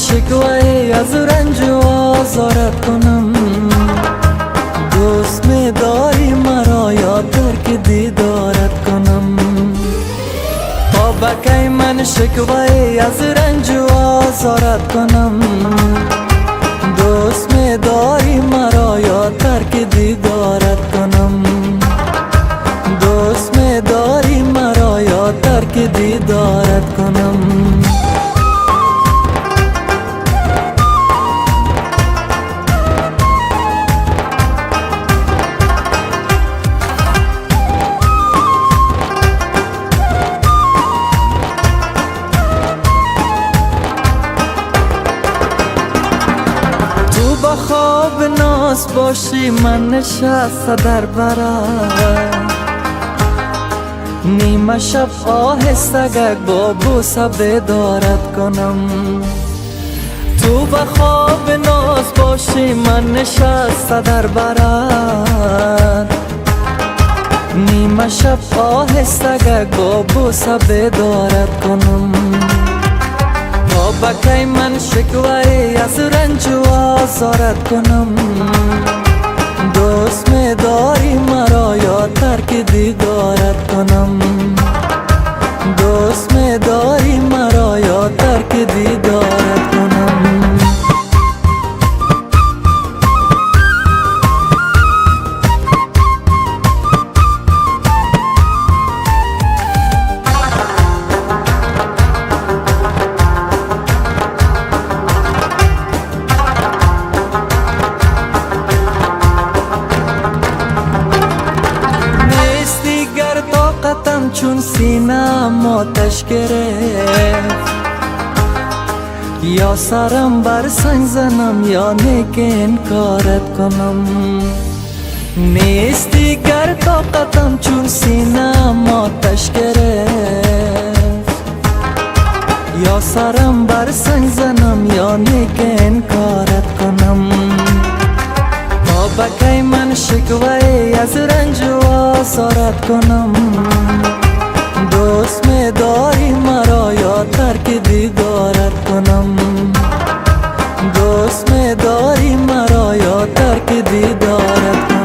شکوه از رنج و آزارت کنم؟ دوست می داری مرا یا ترک دیدارت کنم؟ تا بکی من شکوه از رنج و آزارت کنم؟ دوست می داری مرا یا ترک دیدارت کنم؟ دوست می داری مرا یا ترک دیدارت کنم؟ با خواب ناز باشی من نشسته در برات، نیمه شب آهسته با بوسه بیدارت کنم؟ تو با خواب ناز باشی من نشسته در برات، نیمه شب آهسته با بوسه بیدارت کنم؟ بکی من شکوه از رنج و آزارت کنم؟ دوست می داری مرا یا ترک دیدارت کنم؟ دوست می داری مرا یا ترک دیدارت کنم؟ چون سینم آتش گرفت، یا سرم بر سنگ زنم یا نیک انکارت کنم؟ نیستی گر طاقتم چون سینم آتش گرفت، یا سرم بر سنگ زنم یا نیک انکارت کنم؟ تا بکی من شکوه از رنج و آزارت کنم؟ دوست می داری مرا یا ترک دیدارت کنم؟ دوست می داری مرا یا ترک دیدارت کنم؟